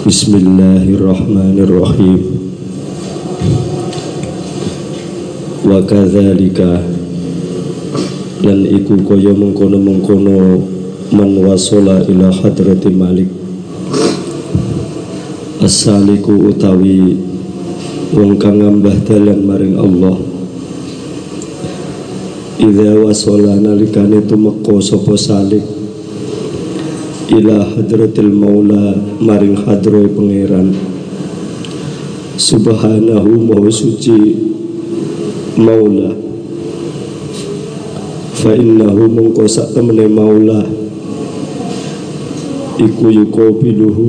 Bismillahirrahmanirrahim. Wa kadzalika lan iku kaya mengkono-mengkono man wasala ila hadrati malik as-saliku utawi wong kang ngambah dalan maring Allah. Idza wasala nalikane tumeka sapa salik ila hadratil maula maring hadroe pangeran subhanahu maha suci maula. Fa innahu mongko sak temene maula iku yuqabiluhu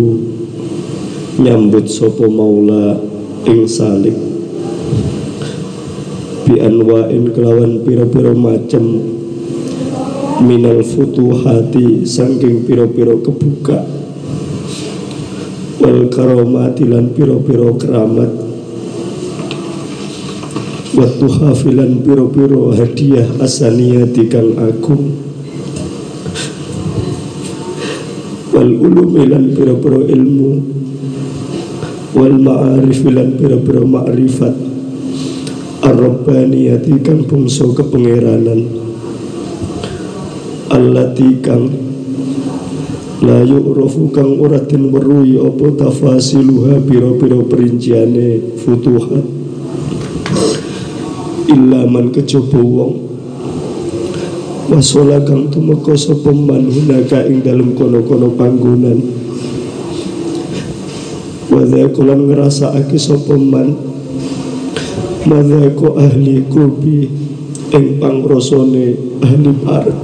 nyambut sapa maula ing salik bi anwa'in kelawan pira-pira macem minal futuhati saking piro-piro kebuka wal karomati lan piro-piro keramat watu hafilan piro-piro hadiah asaniyati kang agung wal ulumi lan piro-piro ilmu wal ma'arif lan piro-piro ma'rifat ar-rabbaniyati kang bangsa kepengeranan allati kang la yu'rafu kang ora den weruhi apa tafasiluha pira-pira perinciane futuhat illa man kejaba wong wasala kang tumeka sapa man hunaka ing dalem kono-kono panggonan wa dzakulan ngrasakake sapa man madzako ahli kurbi ing pangrasane ahli parek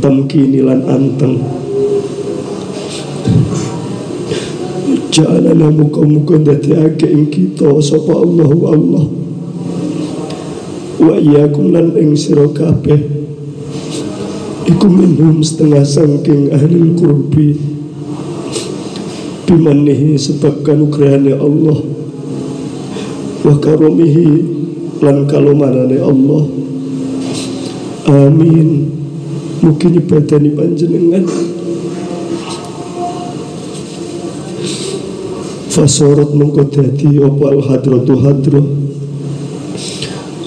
tamkini lan anteng jalana muka-muka dadekake ing kita sapa Allahu Allah wa iyyakum lan ing sira kabeh iku minhum setengah saking ahli kurbi bimanihi sebab kanugrahane Allah wa karomihi lan kalomanane Allah. Amin. Mungkin ibadani panjenengan. Fasorot mongko dadi apa al hadratu hadroh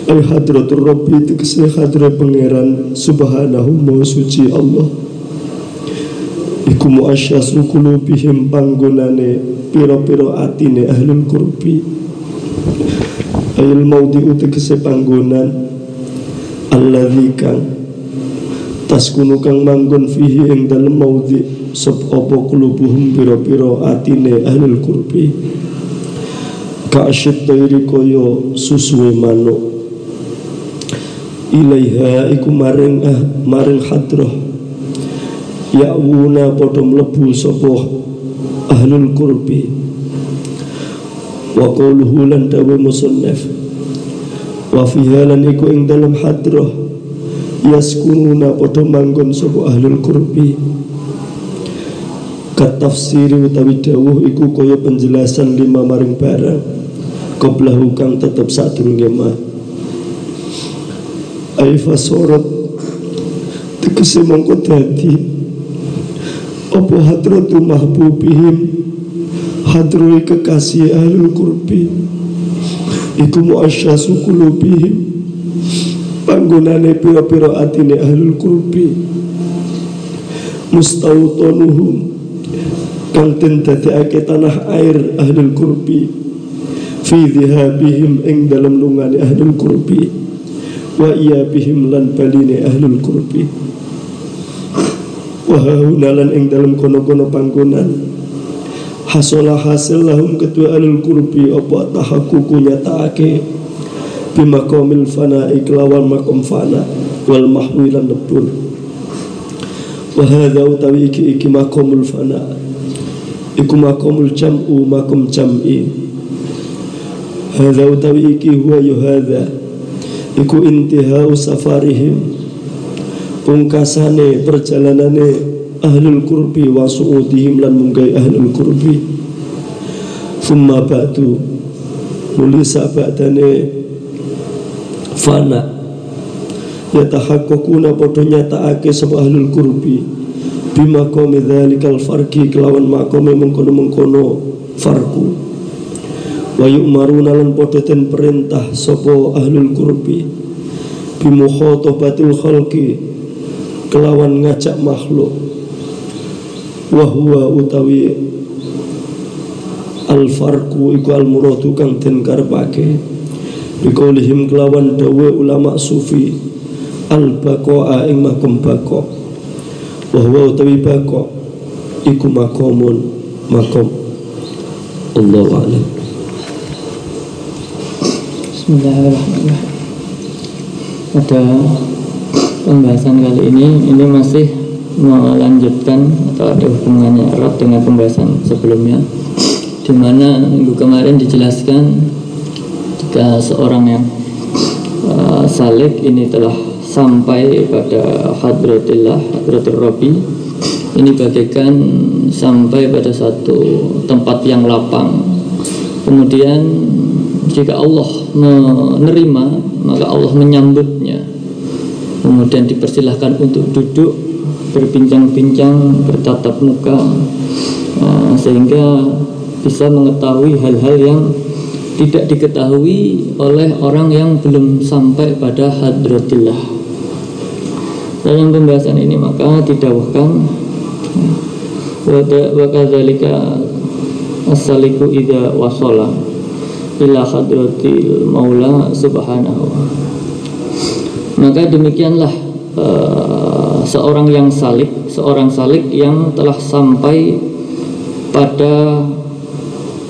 al hadratur rabbi tegese hadroh pangeran subhanahu maha suci Allah iku muasyasu qulubihim panggonane pira-pira atine ahlul qurbi ayil maudhi'u tegese panggonan alladzi kang taskunu kang manggon fihi ing dalem maudhi sab apa qulubuhum pira-pira atine ahlul qurbi ka asytairi kaya susuwe manuk ilaiha iku maring hadrah ya'wuna padha mlebu sapa ahlul qurbi wa qawluhu lan dawu musannaf wa fiha lan iku ing dalem hadrah yaskununa padha manggon sapa ahlul qurbi katafsiri utawi dawuh iku kaya penjelasan lima maring barang qablahu kang tetep sadurunge ma aifa sorot tegese mongko dadi apa hadratu mahbubihim hadroi kekasih ahlul qurbi iku muasyasu qulubihim panggonane pira-pira atine ahlul qurbi mustautonuhum kang den dadekake tanah air ahlul qurbi fi dhihabihim ing dalam lungane ahlul qurbi wa iyabihim lan baline ahlul qurbi wa haunalan ing dalam kono-kono panggonan hasolah hasil lahum kedua ahlul qurbi apa tahakkuku nyatakake bimakomil fana iklawan makom fana wal mahwi lan lebur wa hadza utawi iki makomul fana iku makomul jam'u makom jam'i hadza utawi iki huwa yuhadza iku intihau safarihim pungkasane perjalanane ahlul qurbi wa su'udihim lan munggai ahlul qurbi summa ba'du mulisa ba'dane fana yatahaqqaquna padha nyatakake sapa ahlul qurbi bimaqami dzalikal farqi kelawan maqame mengkono-mengkono farku. Wa yu'maruna lan padha den perintah sapa ahlul qurbi bimukhatabatil khalqi kelawan ngajak makhluk. Wa huwa utawi al farqu iku al muradu kang den karepake biqaulihim kelawan dawe ulama sufi al baqa'a ing makom baqa. Wa huwa utawi baqa iku makomun makom. Allahu a'lam. Bismillahirrahmanirrahim. Pada pembahasan kali ini masih melanjutkan atau ada hubungannya erat dengan pembahasan sebelumnya, di mana minggu kemarin dijelaskan jika seorang yang salik ini telah sampai pada hadratillah, hadratul Rabbi, ini bagaikan sampai pada satu tempat yang lapang. Kemudian jika Allah menerima, maka Allah menyambutnya. Kemudian dipersilahkan untuk duduk, berbincang-bincang, bertatap muka, sehingga bisa mengetahui hal-hal yang tidak diketahui oleh orang yang belum sampai pada hadratillah. Dalam pembahasan ini maka didawahkan wa kadzalika as-saliku idza wasala ila hadratil maula subhanahu. Maka demikianlah seorang salik yang telah sampai pada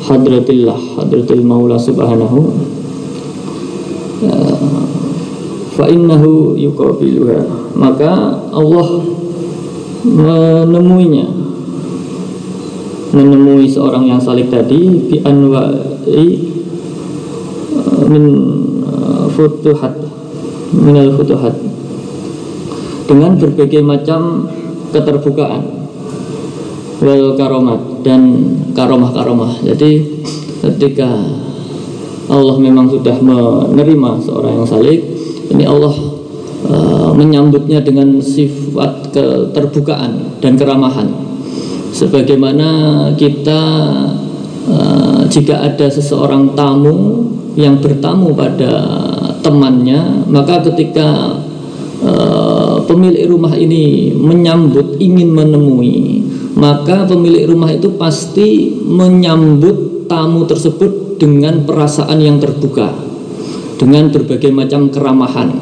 hadratillah, hadratil maula subhanahu, fa innahu yuqabiluha, maka Allah menemui seorang yang salik tadi bi anwa'i min futuhat, minal futuhat, dengan berbagai macam keterbukaan, wal karomat, dan karomah-karomah. Jadi ketika Allah memang sudah menerima seorang yang salik, ini Allah menyambutnya dengan sifat keterbukaan dan keramahan. Sebagaimana kita jika ada seseorang tamu yang bertamu pada temannya, maka ketika pemilik rumah ini menyambut, ingin menemui, maka pemilik rumah itu pasti menyambut tamu tersebut dengan perasaan yang terbuka, dengan berbagai macam keramahan.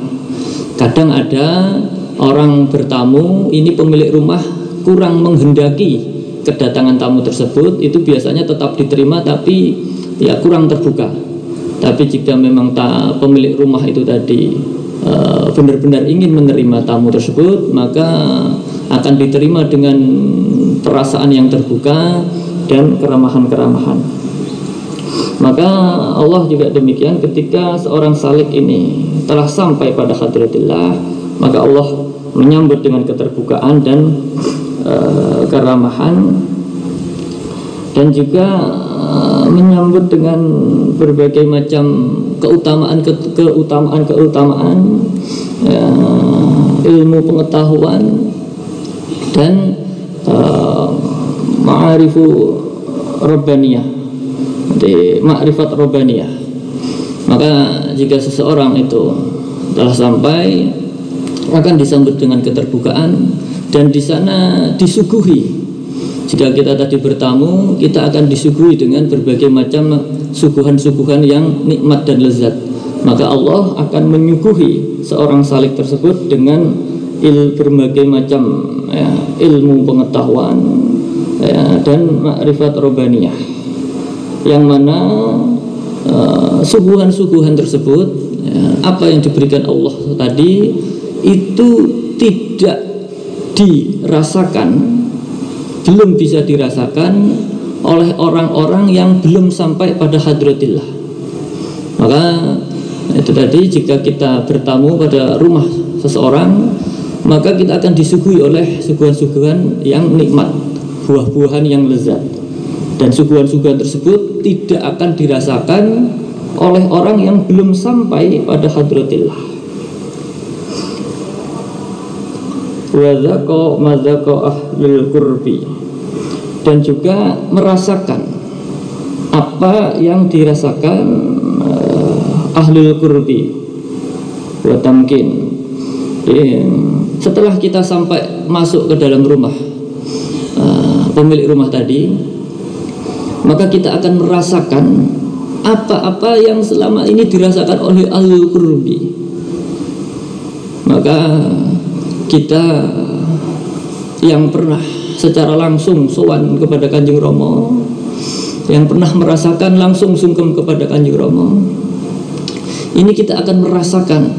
Kadang ada orang bertamu, ini pemilik rumah kurang menghendaki kedatangan tamu tersebut, itu biasanya tetap diterima tapi ya kurang terbuka. Tapi jika memang pemilik rumah itu tadi benar-benar ingin menerima tamu tersebut, maka akan diterima dengan perasaan yang terbuka dan keramahan-keramahan. Maka Allah juga demikian, ketika seorang salik ini telah sampai pada hadratillah, maka Allah menyambut dengan keterbukaan dan keramahan, dan juga menyambut dengan berbagai macam keutamaan ya, ilmu pengetahuan dan ma'arifu rabbaniyah, jadi ma'rifat rabbaniyah. Maka jika seseorang itu telah sampai, akan disambut dengan keterbukaan, dan di sana disuguhi. Jika kita tadi bertamu, kita akan disuguhi dengan berbagai macam suguhan-suguhan yang nikmat dan lezat. Maka Allah akan menyuguhi seorang salik tersebut dengan berbagai macam ya, ilmu pengetahuan ya, dan ma'rifat robbaniyah, yang mana suguhan-suguhan tersebut ya, apa yang diberikan Allah tadi itu tidak dirasakan, belum bisa dirasakan oleh orang-orang yang belum sampai pada hadratillah. Maka itu tadi, jika kita bertamu pada rumah seseorang, maka kita akan disuguhi oleh suguhan-suguhan yang nikmat, buah-buahan yang lezat, dan suguhan-suguhan tersebut tidak akan dirasakan oleh orang yang belum sampai pada hadratillah. wa dzaqa madzaqa ahlul qurbi, dan juga merasakan apa yang dirasakan ahlul qurbi wa tamkin. Setelah kita sampai masuk ke dalam rumah pemilik rumah tadi, maka kita akan merasakan apa-apa yang selama ini dirasakan oleh ahlul qurbi. Maka kita yang pernah secara langsung sowan kepada Kanjeng Rama, yang pernah merasakan langsung sungkem kepada Kanjeng Rama, ini kita akan merasakan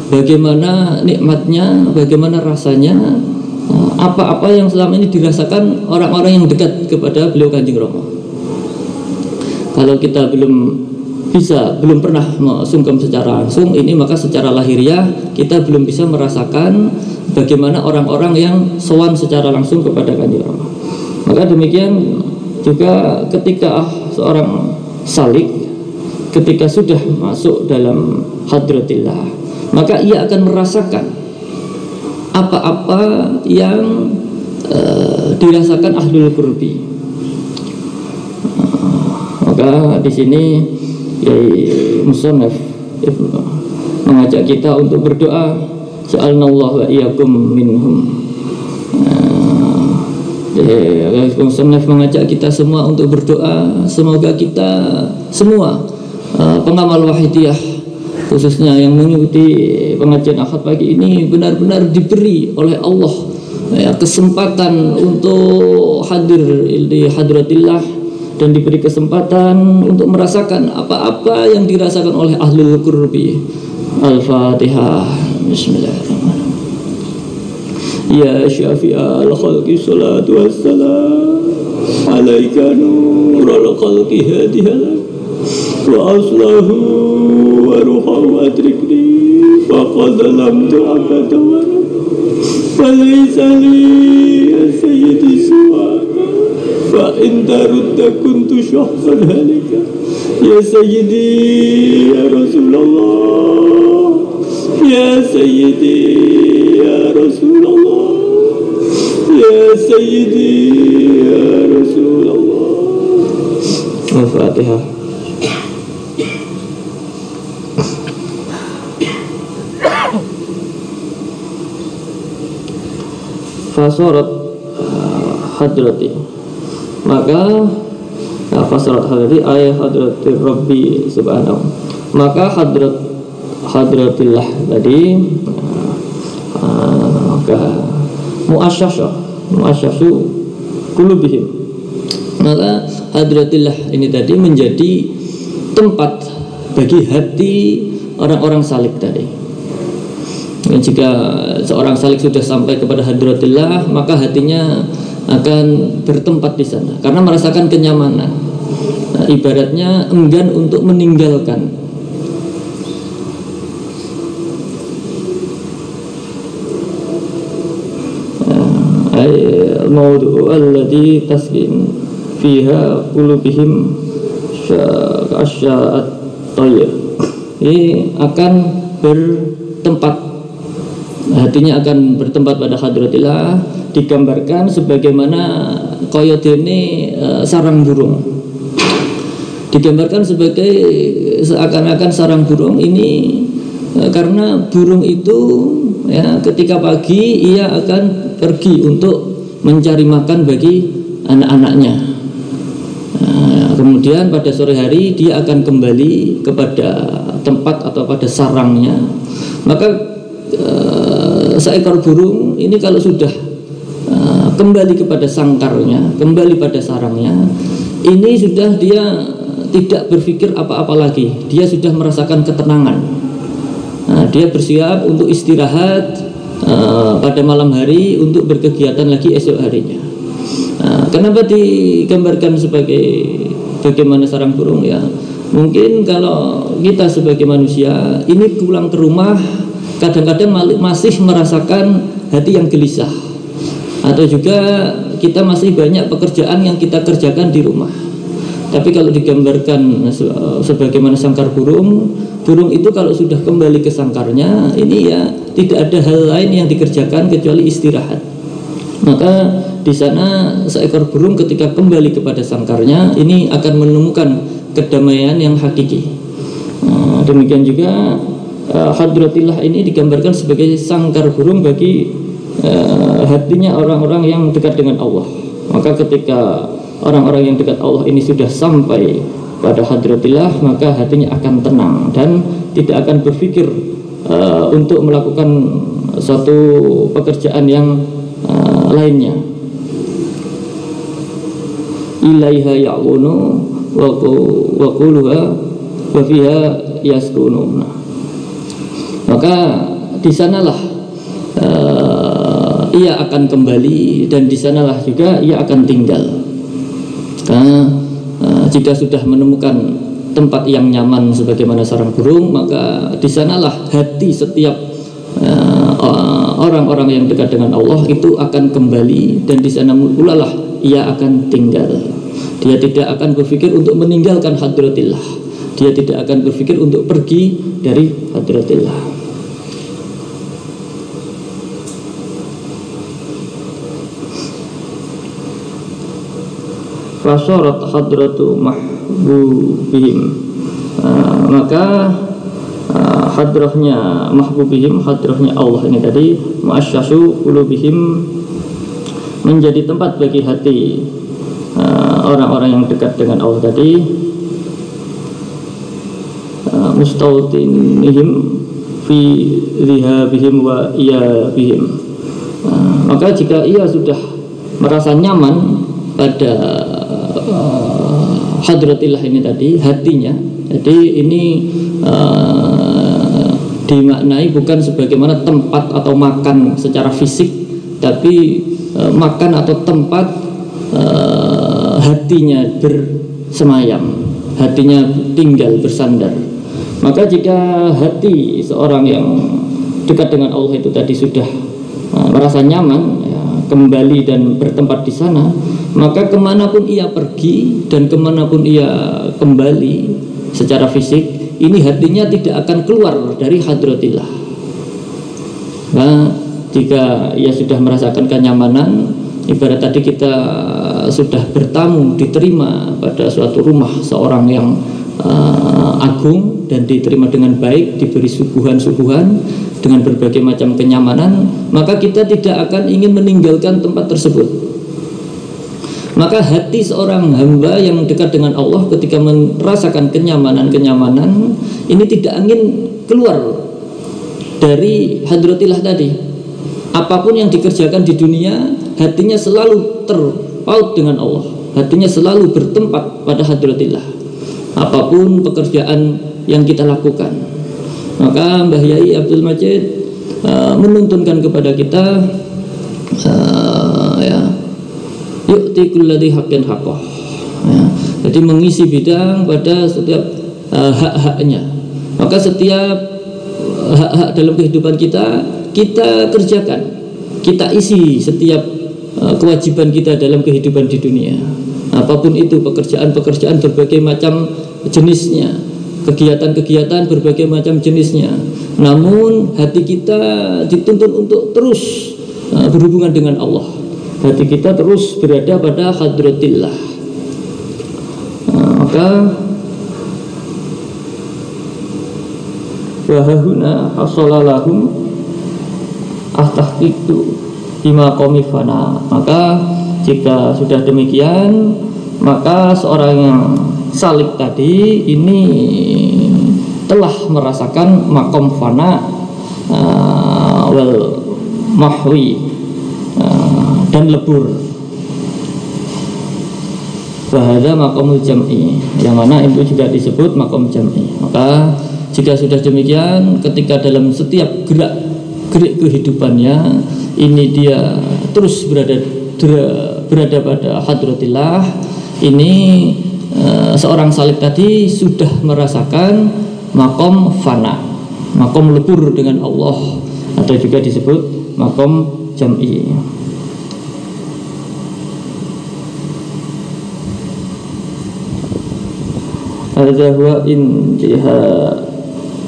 bagaimana nikmatnya, bagaimana rasanya apa-apa yang selama ini dirasakan orang-orang yang dekat kepada beliau Kanjeng Rama. Kalau kita belum pernah sungkem secara langsung ini, maka secara lahiriah kita belum bisa merasakan bagaimana orang-orang yang sowan secara langsung kepada Kanjeng Rama. Maka demikian juga ketika seorang salik, ketika sudah masuk dalam hadratillah, maka ia akan merasakan apa-apa yang dirasakan ahlul qurbi. Maka di sini musannaf mengajak kita untuk berdoa, ja'alnallahu wa iyyakum minhum. Musannaf mengajak kita semua untuk berdoa, semoga kita semua pengamal wahidiyah, khususnya yang mengikuti pengajian Ahad pagi ini, benar-benar diberi oleh Allah kesempatan untuk hadir di hadratillah, dan diberi kesempatan untuk merasakan apa-apa yang dirasakan oleh ahlul qurbi. Al-Fatihah. Bismillahirrahmanirrahim. Ya syafi'al khalqi salatu wassalam alaika nurul khalqi hadihalak wa aslahu wa ruhahu atrikni faqad lamtu abada wa falaysa li ya sayyidi suwaka fa in tarudda kuntu syahsan halika ya sayyidi ya Rasulullah ya sayyidi ya Rasulullah ya sayyidi ya Rasulullah. Al-Fatihah. Fasorat hadrati, maka fasorat hadrati ayat hadrati Rabbi subhanahu, maka hadratillah tadi maka muasyasu qulubihim, maka hadratillah ini tadi menjadi tempat bagi hati orang-orang salik tadi. Dan jika seorang salik sudah sampai kepada hadratillah, maka hatinya akan bertempat di sana karena merasakan kenyamanan. Nah, ibaratnya enggan untuk meninggalkan. Al-mawdu'u alladhi taskin fiha qulubihim sya'at tayr. Ini akan bertempat, hatinya akan bertempat pada hadratillah, digambarkan sebagaimana koyodene sarang burung, digambarkan sebagai seakan-akan sarang burung ini karena burung itu ya, ketika pagi ia akan pergi untuk mencari makan bagi anak-anaknya. Kemudian pada sore hari dia akan kembali kepada tempat atau pada sarangnya. Maka seekor burung ini kalau sudah kembali kepada sangkarnya, kembali pada sarangnya, ini sudah dia tidak berpikir apa-apa lagi. Dia sudah merasakan ketenangan. Nah, dia bersiap untuk istirahat pada malam hari untuk berkegiatan lagi esok harinya. Nah, kenapa digambarkan sebagai bagaimana sarang burung ya? Mungkin kalau kita sebagai manusia ini pulang ke rumah, kadang-kadang masih merasakan hati yang gelisah, atau juga kita masih banyak pekerjaan yang kita kerjakan di rumah. Tapi kalau digambarkan sebagaimana sangkar burung itu kalau sudah kembali ke sangkarnya, ini ya tidak ada hal lain yang dikerjakan kecuali istirahat. Maka di sana seekor burung ketika kembali kepada sangkarnya, ini akan menemukan kedamaian yang hakiki. Demikian juga hadratillah ini digambarkan sebagai sangkar burung bagi hatinya orang-orang yang dekat dengan Allah. Maka ketika orang-orang yang dekat Allah ini sudah sampai pada hadratillah, maka hatinya akan tenang dan tidak akan berpikir untuk melakukan suatu pekerjaan yang lainnya. Ilaiha ya'wunu wa quluha wa fiha yaskunun. Maka di sanalah ia akan kembali dan di sanalah juga ia akan tinggal. Jika sudah menemukan tempat yang nyaman sebagaimana sarang burung, maka di sanalah hati setiap orang-orang yang dekat dengan Allah itu akan kembali dan di sana pula lah ia akan tinggal. Dia tidak akan berpikir untuk meninggalkan hadratillah. Dia tidak akan berpikir untuk pergi dari hadratillah. Fasorat hadratu mahbubihim, maka hadrahnya mahbubihim, hadrahnya Allah ini tadi, ma'asyasu qulubihim, menjadi tempat bagi hati orang-orang yang dekat dengan Allah tadi, mustautinihim fi rihabihim wa iyabihim. Maka jika ia sudah merasa nyaman pada hadratillah ini tadi, hatinya, jadi ini dimaknai bukan sebagaimana tempat atau makan secara fisik, tapi makan atau tempat hatinya bersemayam, hatinya tinggal bersandar. Maka jika hati seorang yang dekat dengan Allah itu tadi sudah merasa nyaman, ya, kembali dan bertempat di sana, maka kemanapun ia pergi dan kemanapun ia kembali secara fisik, ini hatinya tidak akan keluar dari hadratillah. Nah, jika ia sudah merasakan kenyamanan, ibarat tadi kita sudah bertamu, diterima pada suatu rumah seorang yang agung dan diterima dengan baik, diberi suguhan-suguhan dengan berbagai macam kenyamanan, maka kita tidak akan ingin meninggalkan tempat tersebut. Maka hati seorang hamba yang dekat dengan Allah ketika merasakan kenyamanan-kenyamanan ini tidak ingin keluar dari hadratillah tadi. Apapun yang dikerjakan di dunia, hatinya selalu terpaut dengan Allah, hatinya selalu bertempat pada hadratillah. Apapun pekerjaan yang kita lakukan, maka Mbah Yai Abdul Majid menuntunkan kepada kita, yu'ti kulladzi haqqin haqqah, ya. Jadi mengisi bidang pada setiap hak-haknya. Maka setiap hak-hak dalam kehidupan kita kerjakan, kita isi setiap kewajiban kita dalam kehidupan di dunia. Apapun itu, pekerjaan-pekerjaan berbagai macam jenisnya, kegiatan-kegiatan berbagai macam jenisnya. Namun hati kita dituntun untuk terus berhubungan dengan Allah. Hati kita terus berada pada hadratillah. Maka wahahuna hasolalahum ahtaqiqtu bima komifana. Maka jika sudah demikian, maka seorang yang salik tadi ini telah merasakan makom fana wal mahwi, dan lebur. Bahada makomul jam'i, yang mana itu juga disebut makom jam'i. Maka jika sudah demikian, ketika dalam setiap gerak kehidupannya ini dia terus berada pada hadratillah, ini seorang salik tadi sudah merasakan makom fana, makom lebur dengan Allah, atau juga disebut makom jam'i. hadza huwa intiha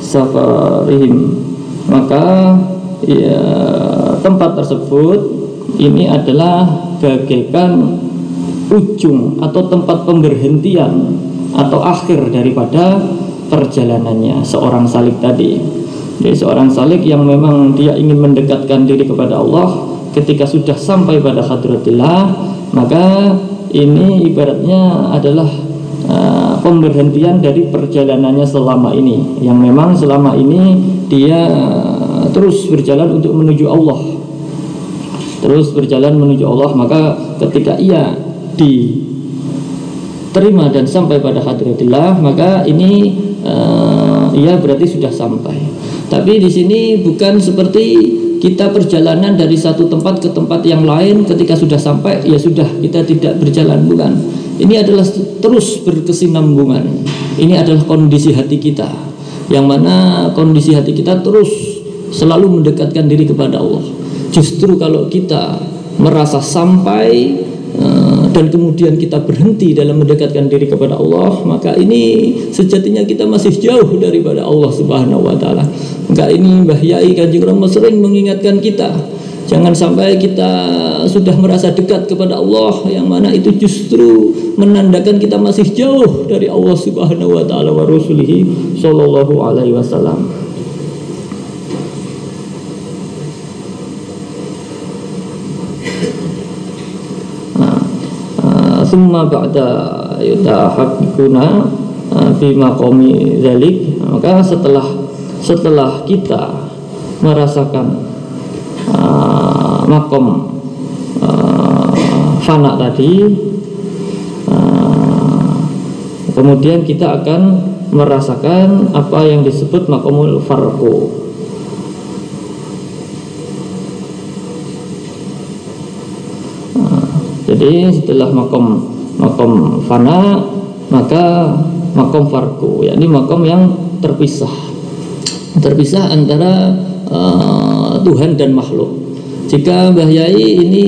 safarihim, maka ya tempat tersebut ini adalah bagaikan ujung atau tempat pemberhentian atau akhir daripada perjalanannya seorang salik tadi. Jadi seorang salik yang memang dia ingin mendekatkan diri kepada Allah, ketika sudah sampai pada hadratillah, maka ini ibaratnya adalah pemberhentian dari perjalanannya selama ini, yang memang selama ini dia terus berjalan untuk menuju Allah, terus berjalan menuju Allah. Maka ketika ia diterima dan sampai pada hadratillah, maka ini ia berarti sudah sampai. Tapi di sini bukan seperti kita perjalanan dari satu tempat ke tempat yang lain, ketika sudah sampai ya sudah kita tidak berjalan, bukan. Ini adalah terus berkesinambungan. Ini adalah kondisi hati kita, yang mana kondisi hati kita terus selalu mendekatkan diri kepada Allah. Justru kalau kita merasa sampai dan kemudian kita berhenti dalam mendekatkan diri kepada Allah, maka ini sejatinya kita masih jauh daripada Allah Subhanahu wa taala. Maka ini Mbah Yai Kanjeng Rama sering mengingatkan kita, jangan sampai kita sudah merasa dekat kepada Allah, yang mana itu justru menandakan kita masih jauh dari Allah Subhanahu wa taala wa rasulihi sallallahu alaihi wasallam. Summa ba'da yutahaqquna fi maqami dzalik, maka setelah kita merasakan makom fana tadi, kemudian kita akan merasakan apa yang disebut makomul farqu. Jadi setelah makom fana, maka makom farqu, yakni makom yang terpisah antara Tuhan dan makhluk. Jika Mbah Yai ini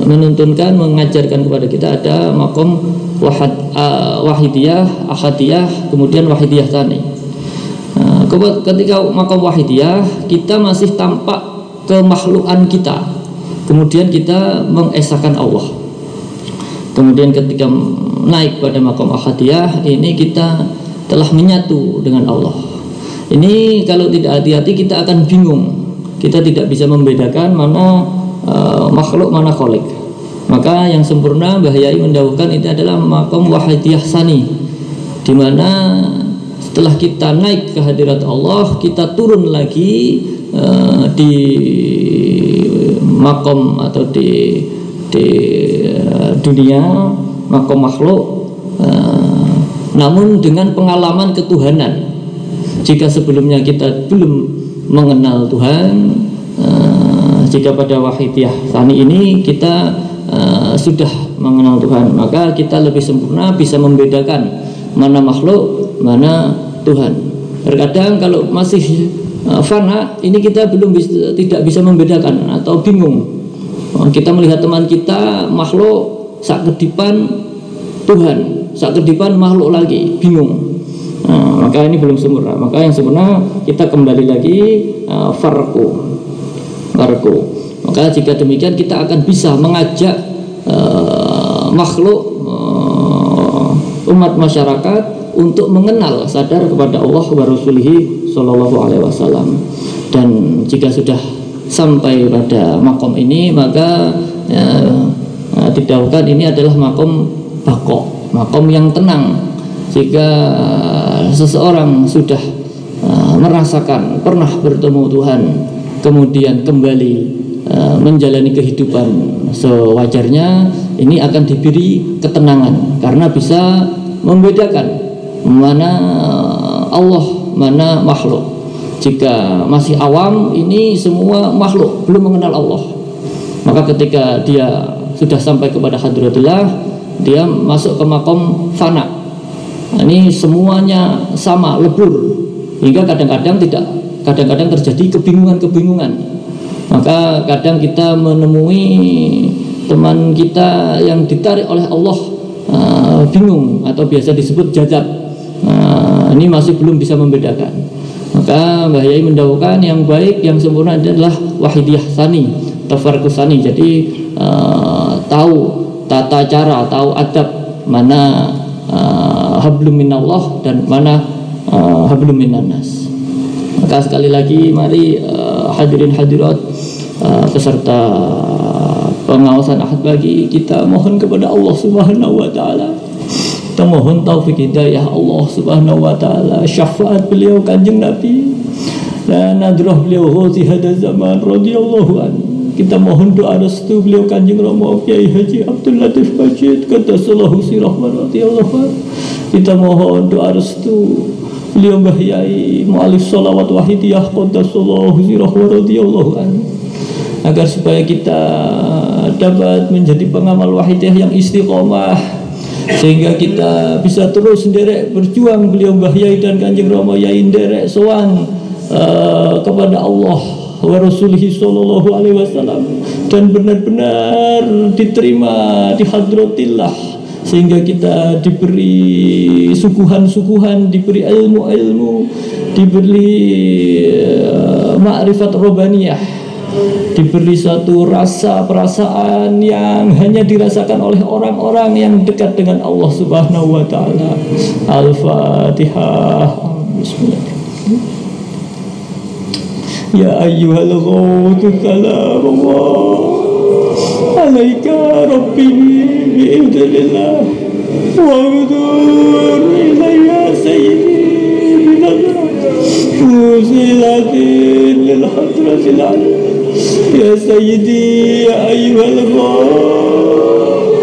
menuntunkan, mengajarkan kepada kita ada makom wahidiyah, ahadiyah, kemudian wahidiyah tsani. Ketika makom wahidiyah, kita masih tampak kemakhlukan kita, kemudian kita mengesahkan Allah. Kemudian ketika naik pada makom ahadiyah, ini kita telah menyatu dengan Allah. Ini kalau tidak hati-hati kita akan bingung, kita tidak bisa membedakan mana makhluk mana khalik. Maka yang sempurna Mbah Yai mendahulukan ini adalah makom wahidiyah tsani, di mana setelah kita naik ke hadirat Allah, kita turun lagi di makom atau di dunia makom makhluk, namun dengan pengalaman ketuhanan. Jika sebelumnya kita belum mengenal Tuhan, jika pada wahidiyah tsani ini kita sudah mengenal Tuhan, maka kita lebih sempurna bisa membedakan mana makhluk, mana Tuhan. Terkadang kalau masih fana, ini kita tidak bisa membedakan atau bingung. Kita melihat teman kita makhluk, sakedipan Tuhan, sakedipan makhluk lagi, bingung. Maka ini belum sempurna. Maka yang sempurna kita kembali lagi farqu. Maka jika demikian kita akan bisa mengajak makhluk, umat masyarakat untuk mengenal, sadar kepada Allah wa rasulihi sallallahu alaihi wasallam. Dan jika sudah sampai pada makom ini, maka didahulukan ini adalah makom baqo, makom yang tenang. Jika seseorang sudah merasakan pernah bertemu Tuhan, kemudian kembali menjalani kehidupan sewajarnya, ini akan diberi ketenangan karena bisa membedakan mana Allah, mana makhluk. Jika masih awam, ini semua makhluk, belum mengenal Allah, maka ketika dia sudah sampai kepada hadratillah, dia masuk ke makom fana. Ini semuanya sama, lebur, hingga kadang-kadang terjadi kebingungan. Maka kadang kita menemui teman kita yang ditarik oleh Allah bingung, atau biasa disebut jajab. ini masih belum bisa membedakan. Maka Mbah Yai mendawuhkan yang baik, yang sempurna adalah wahidiyah sani, tafarruqus sani. Jadi tahu tata cara, tahu adab mana hablum minallah dan mana hablum minannas. Maka sekali lagi mari hadirin hadirat peserta pengawasan Ahad Pagi, kita mohon kepada Allah Subhanahu wa taala. Kita mohon taufik hidayah Allah Subhanahu wa taala, syafaat beliau Kanjeng Nabi dan nadrah beliau ghazi hada zaman radhiyallahu anhu. Kita mohon doa restu beliau Kanjeng Rama Kyai Haji Abdul Latif Majid qaddasallahu sirah radhiyallahu anhu. Kita mohon doa restu beliau Mbah Yai mu'alif sholawat wahidiyah qaddasallahu sirah radhiyallahu anhu, agar supaya kita dapat menjadi pengamal wahidiyah yang istiqomah, sehingga kita bisa terus nderek berjuang beliau Mbah Yai dan Kanjeng Rama Yai nderek sowan kepada Allah wa Rasulih sallallahu alaihi wasallam dan benar-benar diterima di hadratillah, sehingga kita diberi suguhan-suguhan, diberi ilmu-ilmu, diberi ma'rifat robbaniyah, diberi satu rasa perasaan yang hanya dirasakan oleh orang-orang yang dekat dengan Allah Subhanahu wa taala. Al-Fatihah. Bismillahirrahmanirrahim. Ya ayyuhal ghawtu salamullah alaika rabbi bi'idhnillah wa udur ilayya sayyidi musilatin lil hadratil alim. Ya Sayyidi ya ayyuhal ghawt,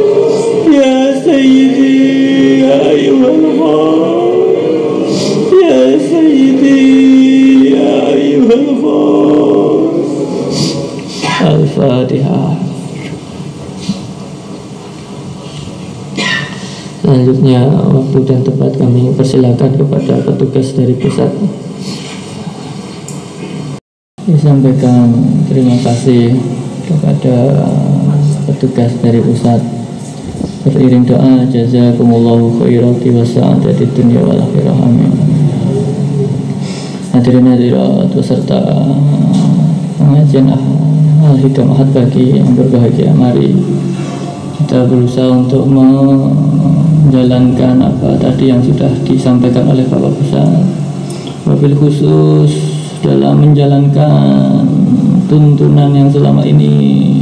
ya Sayyidi ya ayyuhal ghawt, ya Sayyidi ya ayyuhal ghawt. Al-Fatihah. Selanjutnya waktu dan tempat kami persilakan kepada petugas dari pusat. Disampaikan terima kasih kepada petugas dari pusat, beriring doa jazakumullahu khairati wa sa'adati dunya wal akhirah, amin. Hadirin hadirat peserta pengajian Al-Hidam Ahad Pagi yang berbahagia, mari kita berusaha untuk menjalankan apa tadi yang sudah disampaikan oleh Bapak Pusat, wabil khusus dalam menjalankan tuntunan yang selama ini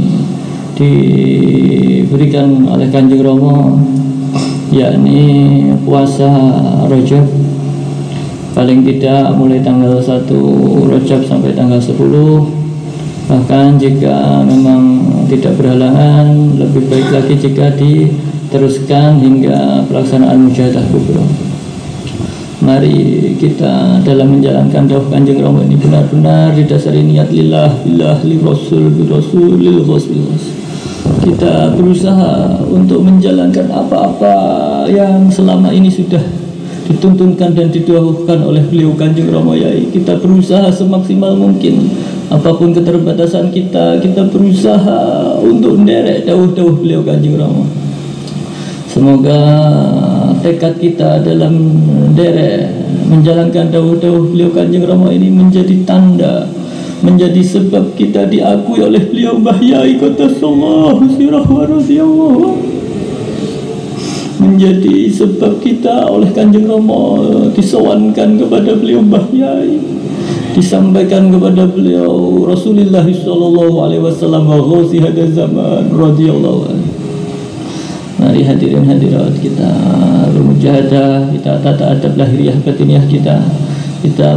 diberikan oleh Kanjeng Rama, yakni puasa Rajab, paling tidak mulai tanggal 1 Rajab sampai tanggal 10. Bahkan jika memang tidak berhalangan, lebih baik lagi jika diteruskan hingga pelaksanaan mujahadah kubra. Mari kita dalam menjalankan dawuh Kanjeng Rama ini benar-benar didasari niat lillah, billah, li rasul, bi rasul, lil ghusbil. Kita berusaha untuk menjalankan apa-apa yang selama ini sudah dituntunkan dan didawuhkan oleh beliau Kanjeng Rama Yai. Kita berusaha semaksimal mungkin, apapun keterbatasan kita berusaha untuk menderek dawuh-dawuh beliau Kanjeng Rama. Semoga tekad kita dalam derek menjalankan dawuh-dawuh beliau Kanjeng Rama ini menjadi tanda, menjadi sebab kita diakui oleh beliau Mbah Yai qaddasallahu sirah wa radhiyallahu, menjadi sebab kita oleh Kanjeng Rama disowankan kepada beliau Mbah Yai, disampaikan kepada beliau Rasulullah sallallahu alaihi wasallam wa ghazi hada zaman radhiyallahu anhu. Mari hadirin hadirat kita bermujahadah, kita tata adab lahiriah batiniyah kita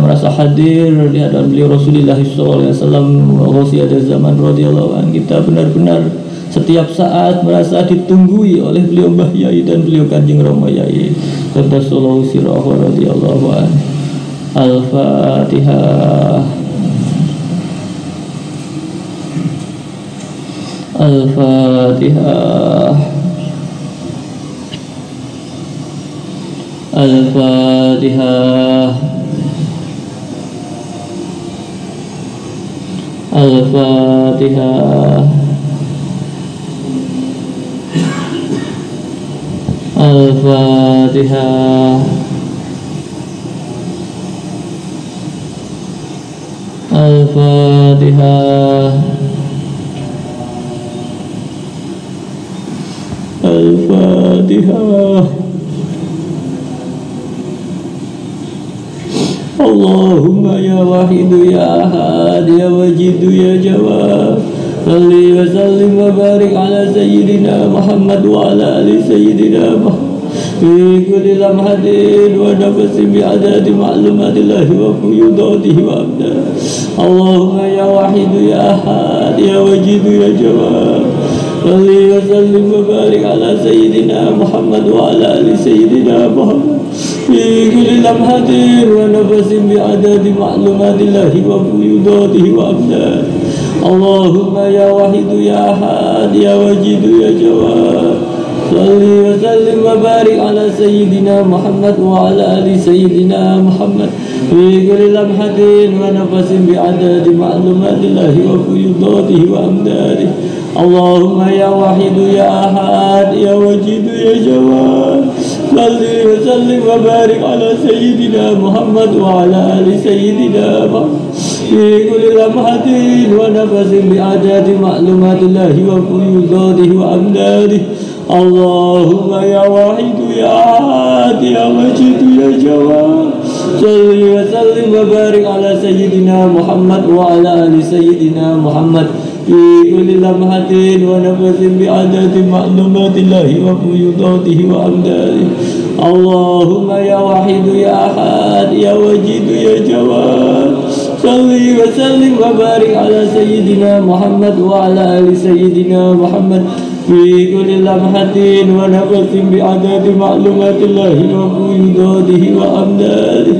merasa hadir di hadapan beliau Rasulullah sallallahu alaihi wasallam wasiyada zaman radhiyallahu anhu. Kita benar-benar setiap saat merasa ditunggui oleh beliau Mbah Yai dan beliau Kanjeng Rama Yai qaddasallahu sirah radhiyallahu anhu. Al-Fatihah. Al-Fatihah. Al-Fatihah. Al-Fatihah. Al-Fatihah. الفاتحة. اللهم يا واحد يا أحد يا وجيد يا جواد صل وسلم وبارك على سيدنا محمد وعلى آل سيدنا محمد في كل لمحة ونفس بعدد معلومات الله وفيوضاته وأبداله. اللهم يا واحد يا أحد يا وجيد يا جواد صل وسلم وبارك على سيدنا محمد وعلى آل سيدنا محمد في كل لمحة ونفس بعدد معلومات الله وفيوضاته وأبداله. اللهم يا واحد يا أحد يا وجيد يا جواد صل وسلم وبارك على سيدنا محمد وعلى آل سيدنا محمد في كل لمحة ونفس بعدد معلومات الله وفيوضاته وأمداده. اللهم يا واحد يا أحد يا وجيد يا جواد صل وسلم وبارك على سيدنا محمد وعلى آل سيدنا محمد في كل لمحة ونفس بعدد معلومات الله وفيوضاته وأمداده. اللهم يا واحد يا أحد يا وجيد يا جواد صل وسلم وبارك على سيدنا محمد وعلى آل سيدنا محمد في كل لمحة ونفس بعدد معلومات الله وفيوضاته وأمداده. اللهم يا واحد يا أحد يا وجيد يا جواد صل وسلم وبارك على سيدنا محمد وعلى آل سيدنا محمد في كل لمحة ونفس بعدد معلومات الله وفيوضاته وأمداده.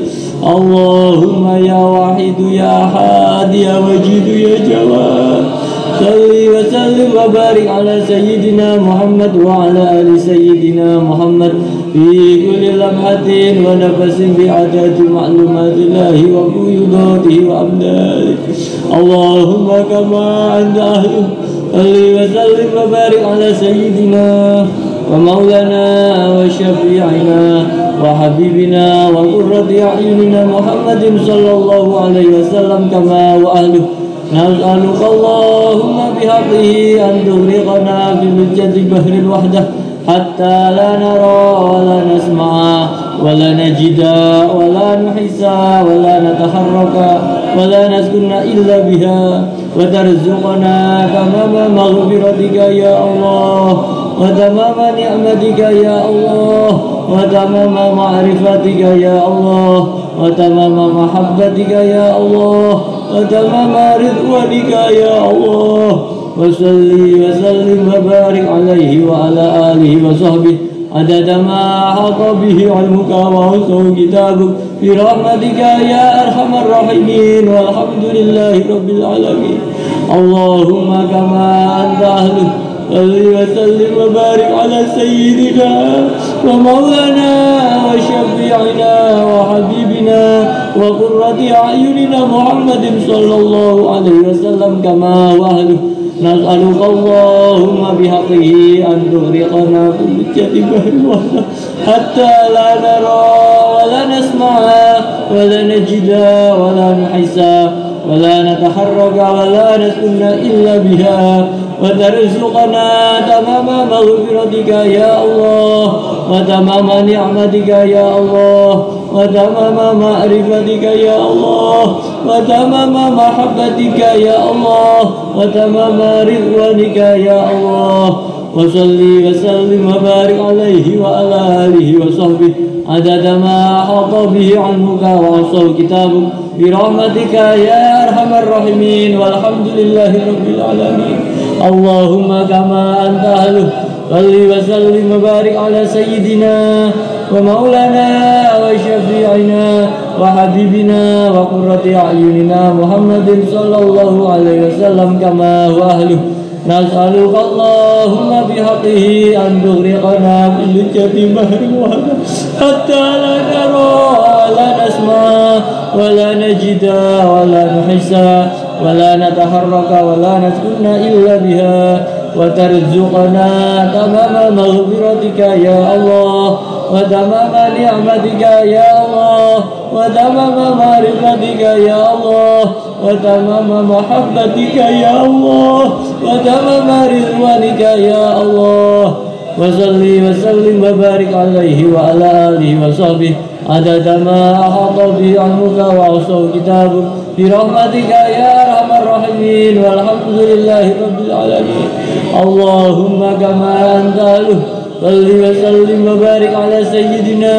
اللهم يا واحد يا أحد يا وجيد يا جواد صل وسلم وبارك على سيدنا محمد وعلى آل سيدنا محمد في كل لمحة ونفس بعدد معلومات الله وفيوضاته وأمداده. اللهم كما أنت أهله صل وسلم وبارك على سيدنا ومولانا وشفيعنا وحبيبنا وقرة أعيننا محمد صلى الله عليه وسلم كما وأهله. نسألك اللهم بحقه أن تغرقنا في لجة بحر الوحدة حتى لا نرى ولا نسمع ولا نجد ولا نحس ولا نتحرك ولا نسكن إلا بها وترزقنا تمام مغفرتك يا الله وتمام نعمتك يا الله وتمام معرفتك يا الله وتمام محبتك يا الله وتمام رضوانك يا الله. وصلي وسلم وبارك عليه وعلى آله وصحبه عدد ما أحاط به علمك ووسع كتابك برحمتك يا أرحم الراحمين والحمد لله رب العالمين. اللهم كما أنت أهله صل وسلم وبارك على سيدنا ومولانا وشفيعنا وحبيبنا وقرة أعيننا محمد صلى الله عليه وسلم كما وأهله. نسألك اللهم بحقه أن تغرقنا في لجة بحر الوحدة حتى لا نرى ولا نسمع ولا نجد ولا نحس ولا نتحرك ولا نسكن إلا بها وترزقنا تمام مغفرتك يا الله وتمام نعمتك يا الله وتمام معرفتك يا الله وتمام محبتك يا الله وتمام رضوانك يا الله. وصلي وسلم وبارك عليه وعلى آله وصحبه عدد ما أحاط به علمك ووسع كتابك برحمتك يا أرحم الراحمين والحمد لله رب العالمين. اللهم كما أنت أهله صل وسلم وبارك على سيدنا ومولانا وشفيعنا وحبيبنا وقرة أعيننا محمد صلى الله عليه وسلم كما هو أهله. نسألك اللهم بحقه أن تغرقنا في لجة بحر الوحدة حتى لا نرى ولا نسمع ولا نجد ولا نحس ولا نتحرك ولا نسكن إلا بها وترزقنا تمام مغفرتك يا الله وتمام نعمتك يا الله وتمام معرفتك يا الله وتمام محبتك يا الله وتمام رضوانك يا الله وصلي وسلم وبارك عليه وعلى آله وصحبه عدد ما أحاط به علمك وأحصاه كتابك برحمتك يا أرحم الراحمين والحمد لله رب العالمين. اللهم كما أنت أهله صل وسلم وبارك على سيدنا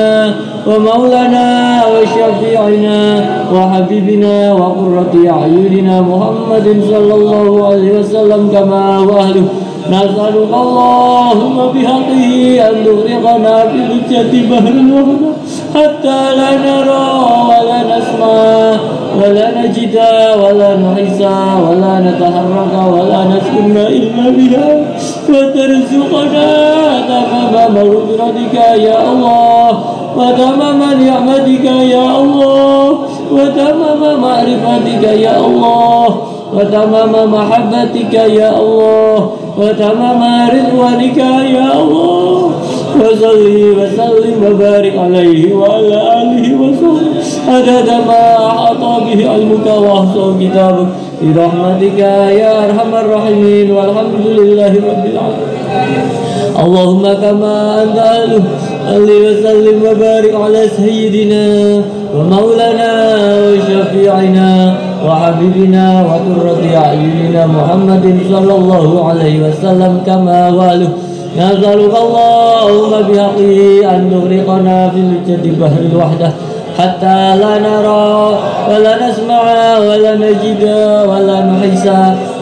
ومولانا وشفيعنا وحبيبنا وقرة أعيننا محمد صلى الله عليه وسلم كما هو أهله. نسألك اللهم بحقه أن تغرقنا في لجة بحر الوحدة حتى لا نرى ولا نسمع ولا نجد ولا نحس ولا نتحرك ولا نسكن إلا بها وترزقنا تمام مغفرتك يا الله وتمام نعمتك يا الله وتمام معرفتك يا الله وتمام محبتك يا الله وتمام رضوانك يا الله. وصلي وسلم وبارك عليه وعلى آله وصحبه عدد ما أحاط به علمك وأحصاه كتابك برحمتك يا أرحم الراحمين والحمد لله رب العالمين. اللهم كما أنت أهله صل وسلم وبارك على سيدنا ومولانا وشفيعنا وحبيبنا وقرة أعيننا محمد صلى الله عليه وسلم كما هو أهله. نسألك اللهم بحقه أن تغرقنا في لجة بحر الوحدة حتى لا نرى ولا نسمع ولا نجد ولا نحس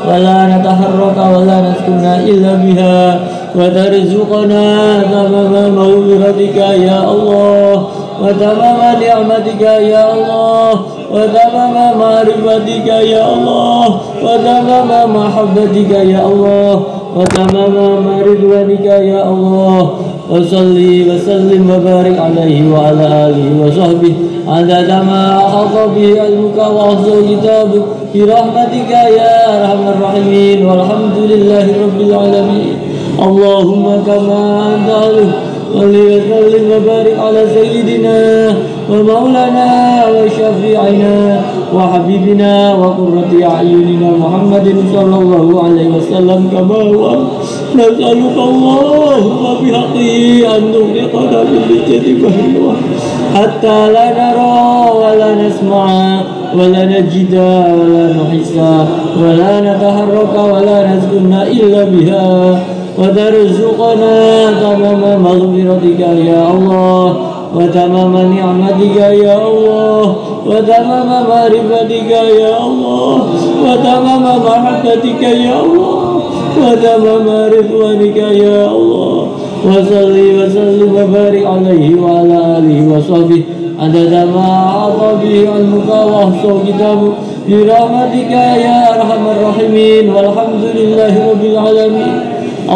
ولا نتحرك ولا نسكن إلا بها وترزقنا تمام مغفرتك يا الله وتمام نعمتك يا الله وتمام معرفتك يا الله وتمام محبتك يا الله وتمام رضوانك يا الله. وصلي وسلم وبارك عليه وعلى آله وصحبه عدد ما أحاط به علمك وأحصاه كتابك برحمتك يا أرحم الراحمين والحمد لله رب العالمين. اللهم كما أنت أهله صل وسلم وبارك على سيدنا ومولانا وشفيعنا وحبيبنا وقرة أعيننا محمد صلى الله عليه وسلم كما هو. نسألك اللهم بحقه أن نغرقنا باللجة بحر الوحدة حتى لا نرى ولا نسمع ولا نجد ولا نحس ولا نتحرك ولا نسكن إلا بها وترزقنا تمام مغفرتك يا الله وتمام نعمتك يا الله وتمام معرفتك يا الله وتمام محبتك يا الله وتمام رضوانك يا الله. وصلي وسلم وبارك عليه وعلى آله وصحبه عدد ما أعطى به علمك وأحصاه كتابك برحمتك يا أرحم الراحمين والحمد لله رب العالمين.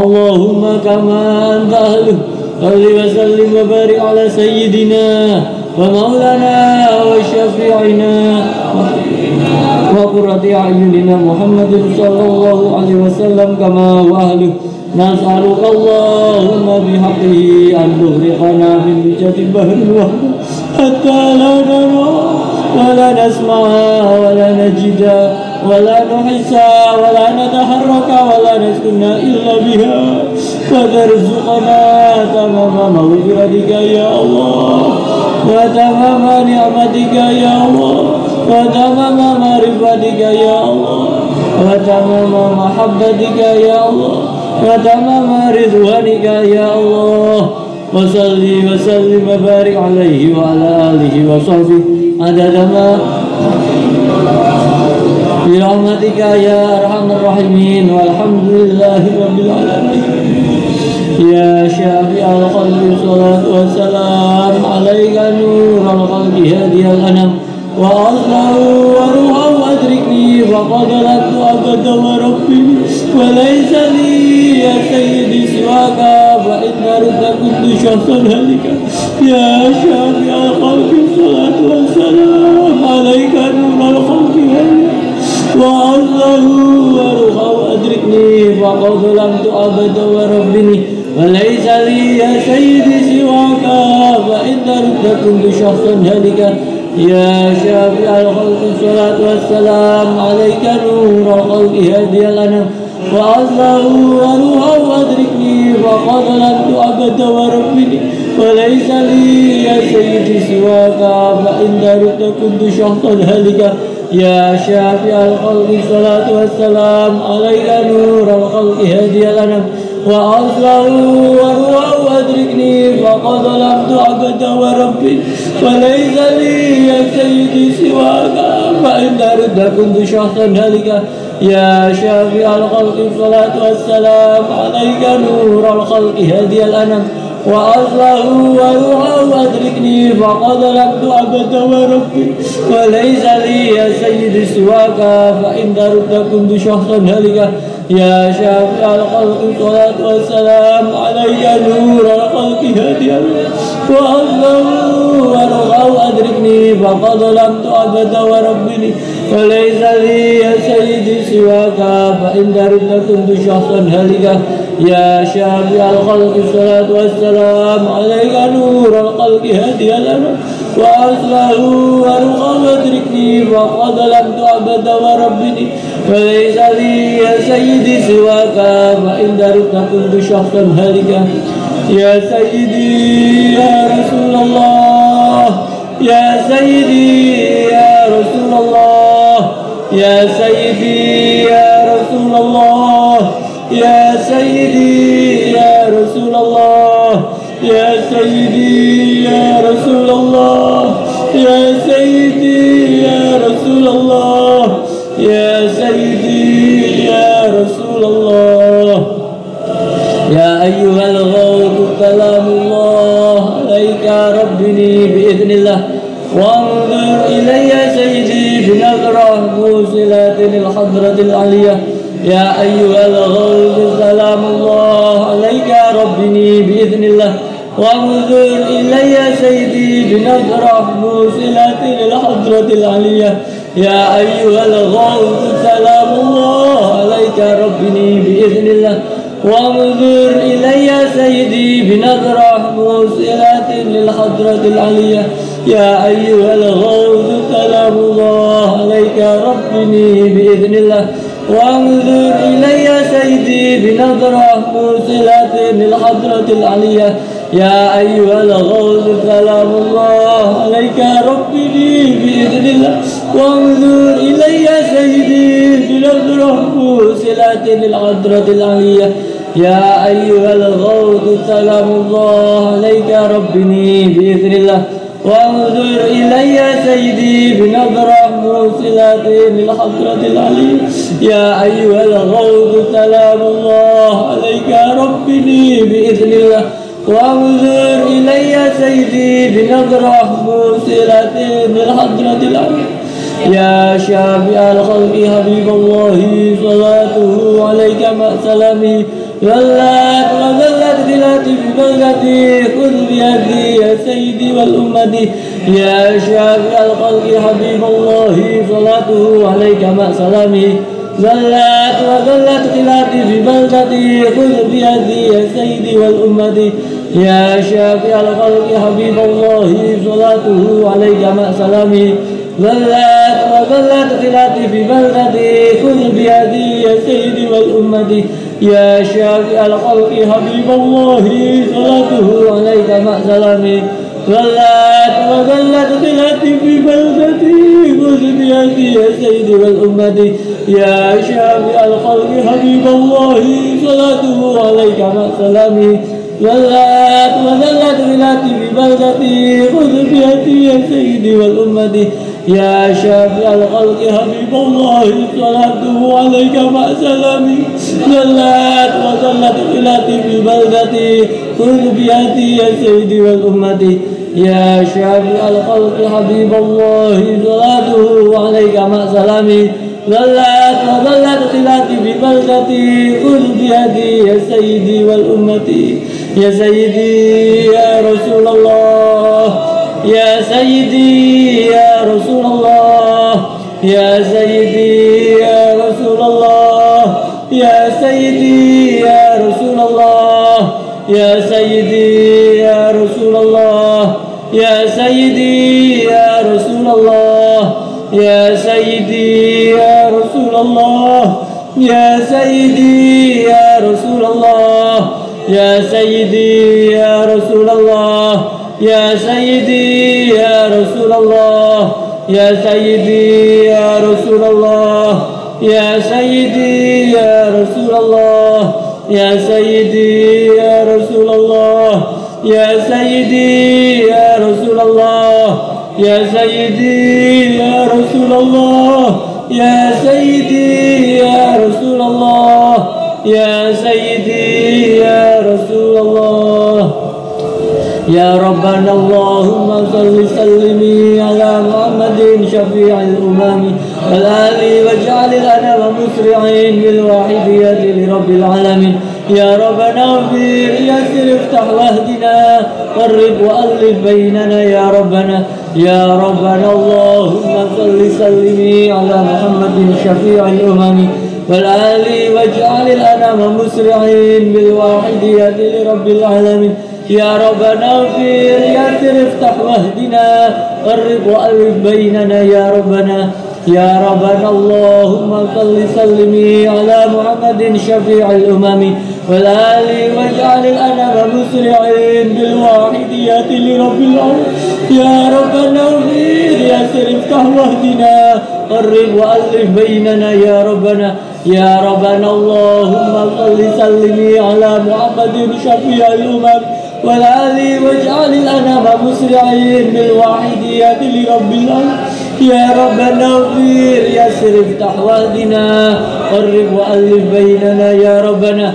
اللهم كما أنت أهله صل وسلم وبارك على سيدنا ومولانا وشفيعنا وقرة أعيننا محمد صلى الله عليه وسلم كما هو أهله. نسألك اللهم بحقه أن تغرقنا في لجة بحر الوحدة حتى لا نرى ولا نسمع ولا نجد ولا نحس ولا نتحرك ولا نسكن إلا بها وترزقنا تمام مغفرتك يا الله وتمام نعمتك يا الله وتمام معرفتك يا الله وتمام محبتك يا الله وتمام رضوانك يا الله. وصلي وسلم وبارك عليه وعلى آله وصحبه عدد ما برحمتك يا أرحم الراحمين والحمد لله رب العالمين. يا شافع الخلق الصلاة والسلام عليك نور الخلق هادي الأنام وأصله وروحه أدركني فقد لست أبدا وربي وليس لي يا سيدي سواك فإن رد كنت شخصا هلكا. يا شافع الخلق الصلاة والسلام عليك نور الخلق هادي وأصله وروحه أدركني فقد لست أبدا وربي وليس لي يا سيدي سواك فإن رد كنت شخصا هلكا. يا شافع الخلق الصلاة والسلام عليك نور الخلق هادي الأنام وأصله وروحه أدركني فقد لم أبد وربني وليس لي يا سيدي سواك فإن درت كنت شخصا هلكا يا شافع الخلق الصلاة والسلام عليك نور الخلق هادي الأنام وأصله وروحه أدركني فقد لم أبد وربي وليس لي يا سيدي سواك فإن درت كنت شخصا هلكا يا شافع الخلق الصلاة والسلام عليك نور الخلق هادي الأنام وأصله وروحه أدركني فقد لم أبد وربي وليس لي يا سيدي سواك فإن درت كنت شخصا هلكا يا شافع الخلق الصلاة والسلام عليك نور الخلق هادي وأصله وروحه أدركني فقد لم أبد وربي وليس لي يا سيدي سواك فإن درت كنت شخصا هلكا يا شافع الخلق الصلاة والسلام عليك نور الخلق هادي الأنام وأصله وروحه أدركني فقد لم أبد وربي وليس لي يا سيدي سواك فإن درت كنت شخصا هلكا يا سيدي يا رسول الله يا سيدي يا رسول الله يا سيدي يا رسول الله يا سيدي يا رسول الله يا سيدي يا رسول الله يا سيدي يا رسول الله يا سيدي يا رسول الله يا أيها الغوث كلام الله عليك ربني بإذن الله وانظر إلي سيدي بنظرة موصلة للحضرة العلية يا أيها الغوث سلام الله عليك ربني بإذن الله وانظر إلي سيدي بنظرة موصلة للحضرة العلية يا أيها الغوث سلام الله عليك ربني بإذن الله وانظر إلي سيدي بنظرة موصلة للحضرة العلية يا أيها الغوث سلام الله عليك ربني بإذن الله وانظر إلي سيدي بنظرة موصلة للحضرة العلية يا أيها الغوث سلام الله عليك ربني بإذن الله وانظر إلي سيدي بنظرة موصلة للحضرة العلية يا أيها الغوث سلام الله عليك ربني بإذن الله وانظر إلي سيدي بنظرة موصلة للحضرة العلية يا أيها الغوث سلام الله عليك ربني بإذن الله وانظر إلي سيدي بنظرة موصلة للحضرة العلية يا شافع الخلق حبيب الله صلاته عليك مع سلامه ظلت وظلت خلاتي في بلدتي خذ بيدي يا سيدي والأمة يا شافع الخلق حبيب الله صلاته عليك مع سلامه ظلت وظلت خلاتي في بلدتي خذ بيدي يا سيدي والأمة يا شافع الخلق حبيب الله صلاته عليك مع سلامه ظلت وظلت خلاتي في بلدتي خذ بيدي يا سيدي والأمة يا شافع الخلق حبيب الله صلاته عليك مع سلامه ظلت وظلت خلاتي في بلدتي خذ بيدي يا سيدي والأمة يا شافع الخلق حبيب الله صلاته عليك مع سلامه ظلت وظلت خلاتي في بلدتي خذ بيدي يا سيدي والأمة يا شافع الخلق حبيب الله صلاته عليك مع سلامي ظلت وظلت خلاتي في بلدتي خذ بيدي يا سيدي والأمة يا شافع الخلق حبيب الله صلاته عليك مع سلامي ظلت وظلت خلاتي في بلدتي خذ بيدي يا سيدي والأمة يا سيدي يا رسول الله يا سيدي يا رسول الله يا سيدي يا رسول الله يا سيدي يا رسول الله يا سيدي يا رسول الله يا سيدي يا رسول الله يا سيدي يا رسول الله يا سيدي يا رسول الله يا سيدي يا رسول الله يا سيدي يا رسول الله يا سيدي يا رسول الله يا سيدي يا رسول الله يا سيدي يا رسول الله يا سيدي يا رسول الله يا سيدي يا رسول الله يا سيدي يا رسول الله يا سيدي يا رسول الله يا ربنا اللهم صل وسلم على محمد شفيع الأمم والآل واجعل الأنام مسرعين بالواحدية لرب العالمين يا ربنا اغفر يسر افتح واهدنا قرب وألف بيننا يا ربنا اللهم صل وسلم على محمد شفيع الأمم والآل واجعل الأنام مسرعين بالواحدية لرب العالمين يا ربنا اغفر يسر افتح واهدنا قرب وألف بيننا يا ربنا اللهم صل وسلم على محمد شفيع الأمم والآل واجعل الأنام مسرعين بالواحدية لرب العالمين يا ربنا اغفر يسر افتح واهدنا قرب وألف بيننا يا ربنا اللهم صل وسلم على محمد شفيع الأمم والآل واجعل الأنام مسرعين بالواحدية لرب العالمين يا ربنا اغفر يسر افتح واهدنا قرب وألف بيننا يا ربنا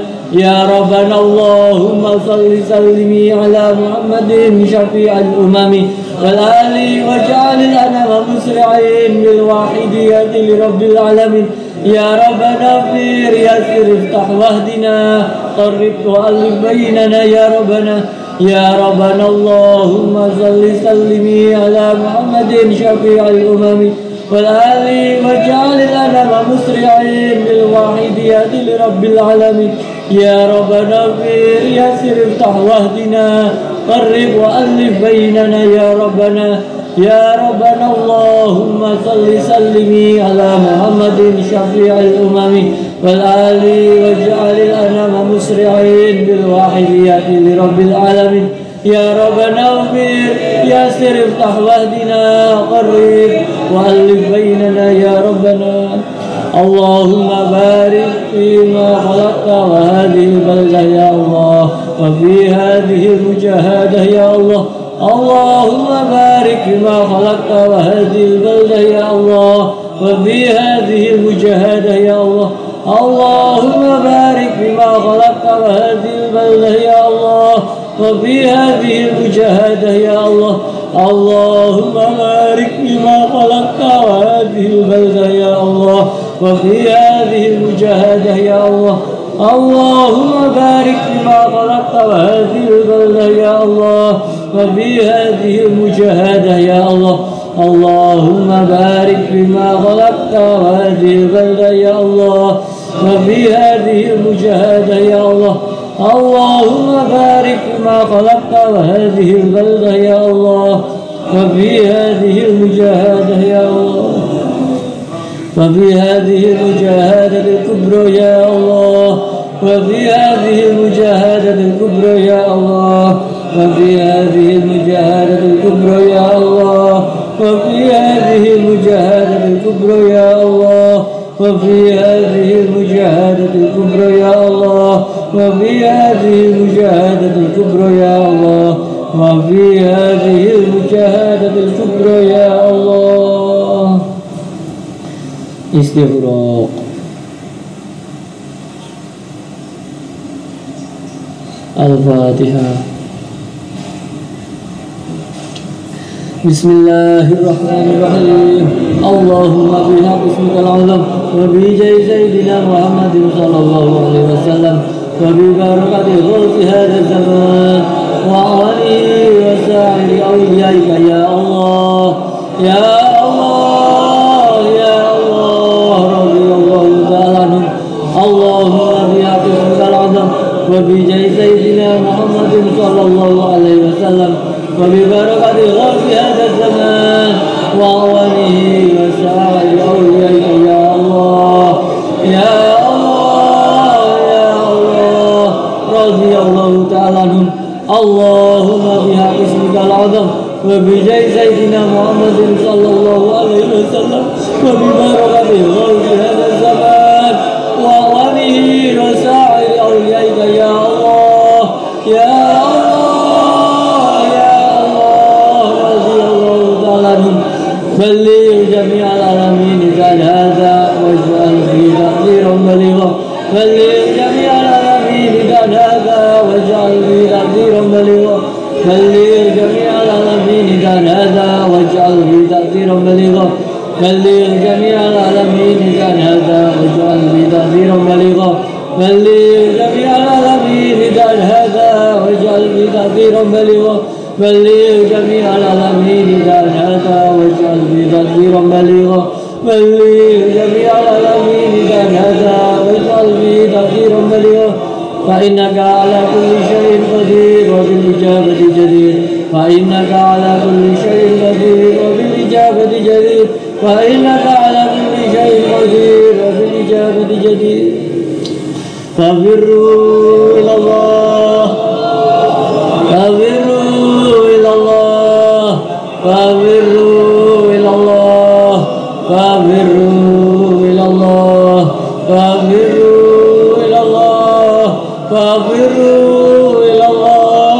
اللهم صل وسلم على محمد شفيع الأمم والآل واجعل الأنام مسرعين بالواحدية لرب العالمين يا ربنا اغفر يسر افتح واهدنا قرب وألف بيننا يا ربنا اللهم صل وسلم على محمد شفيع الأمم والآل واجعل الأنام مسرعين بالواحدية لرب العالمين يا ربنا اغفر يسر افتح واهدنا قرب وألف بيننا يا ربنا اللهم صل وسلم على محمد شفيع الأمم والآل واجعل الأنام مسرعين بالواحدية لرب العالمين يا ربنا اغفر يسر افتح واهدنا قرب وألف بيننا يا ربنا اللهم بارك فيما خلقت وهذه البلدة يا الله وفي هذه المجاهدة يا الله اللهم بارك فيما خلقت وهذه البلدة يا الله وفي هذه المجاهدة يا الله اللهم بارك فيما خلقت وهذه البلدة يا الله وفي هذه المجاهدة يا الله اللهم بارك فيما خلقت وهذه البلدة يا الله وفي هذه المجاهدة يا الله اللهم بارك فيما خلقت وهذه البلدة يا الله وفي هذه المجاهدة يا الله اللهم بارك فيما خلقت وهذه البلدة يا الله وفي هذه المجاهدة يا الله اللهم بارك فيما خلقت وهذه البلدة يا الله وفي هذه المجاهدة يا الله وفي هذه المجاهدة الكبرى يا الله وفي هذه المجاهدة الكبرى يا الله وفي هذه المجاهدة الكبرى يا الله وفي هذه المجاهدة الكبرى يا الله وفي هذه المجاهدة الكبرى يا الله وفي هذه المجاهدة الكبرى يا الله وفي هذه المجاهدة الكبرى يا الله. Istighraq. Al-Fatihah. Bismillahirrahmanirrahim. Allahumma bihaqqi ismikal azam wa bi jahi sayyidina Muhammadin sallallahu alaihi wasallam wa bi barakati ghurfi hadha zaman wa alihi wa sa'iri awliyaika ya Allah ya Allah ya Allah radhiyallahu ta'ala anhum. Allahumma bihaqqi ismikal azam wa bi jahi sayyidina Muhammadin sallallahu alaihi wasallam وببركة غرف هذا الزمان Allahumma bihaqqi ismikal azam wa bi sayyidina Muhammadin sallallahu alaihi wasallam wa bi barakati ghawthi hadha zaman wa ghanihi wa sa'ir awliyaika ya Allah ya Allah ya Allah radhiyallahu ta'ala بلغ جميع العالمين بعد هذا واجعل في تقديرا بليغا بلغ جميع العالمين بعد هذا واجعل في تقديرا بليغا بلغ جميع العالمين بعد هذا واجعل في تقديرا بليغا بلغ جميع العالمين بعد هذا واجعل في تقديرا بليغا بلغ جميع العالمين بعد هذا واجعل في تقديرا بليغا بلغ جميع العالمين بعد هذا واجعل في تقديرا بليغا بلغ جميع العالمين بعد هذا واجعل في تقديرا بليغا فإنك على كل شيء قدير وبالإجابة جدير فإنك على كل شيء قدير وبالإجابة جدير فإنك على كل شيء قدير وبالإجابة جدير ففروا إلى الله ففروا إلى الله ففروا إلى الله ففروا إلى الله ففروا إلى الله ففروا إلى الله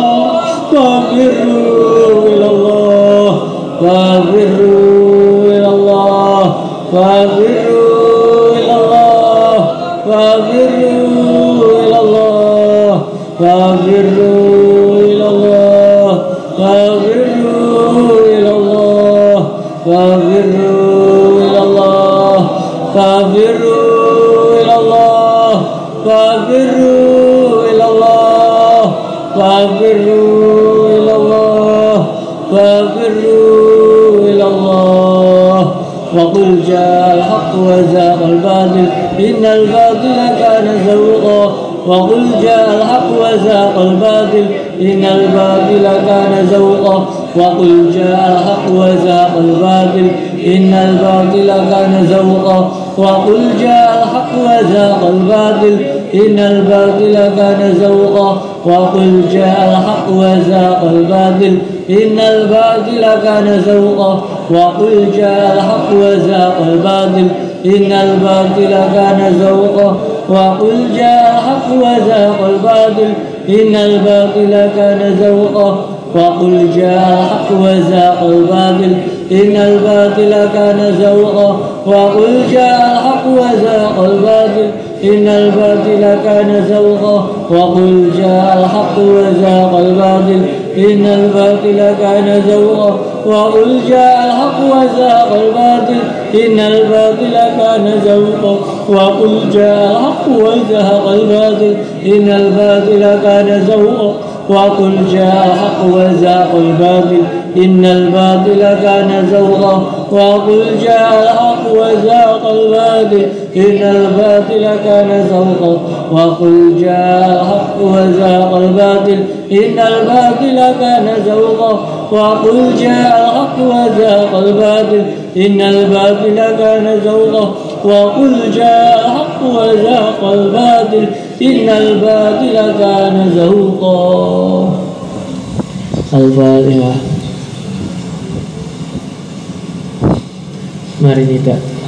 ففروا إلى الله ففروا إلى الله ففروا إلى الله ففروا إلى الله ففروا إلى الله ففروا إلى الله ففروا إلى الله ففروا إلى الله ففروا إلى الله ففروا إلى الله ففروا إلى الله وقل جاء الحق وزاق الباطل إن الباطل كان زهوقا وقل جاء الحق وزاق الباطل إن الباطل كان زهوقا وقل جاء الحق وزاق الباطل إن الباطل كان زهوقا وقل جاء الحق وزاق الباطل إن الباطل كان زهوقا وقل جاء الحق وزاق الباطل إن الباطل كان زهوقا وقل جاء الحق وزاق الباطل إن الباطل كان زهوقا وقل جاء الحق وزاق الباطل إن الباطل كان زهوقا وقل جاء الحق وزاق الباطل إن الباطل كان زهوقا وقل جاء الحق وزاق الباطل إن الباطل كان زهوقا وقل جاء الحق وزاق الباطل إن الباطل كان زهوقا وقل جاء الحق وزاق الباطل إن الباطل كان زهوقا وقل جاء الحق وزاق الباطل إن الباطل كان زهوقا وقل جاء الحق وزاق الباطل إن الباطل كان زهوقا وقل جاء الحق وزاق الباطل إن الباطل كان زهوقا وقل جاء الحق وزاق الباطل إن الباطل كان زهوقا وقل جاء الحق وزاق الباطل إن الباطل كان زهوقا وقل جاء الحق وزاق الباطل إن الباطل كان زهوقا. Al-Fatihah. Mari kita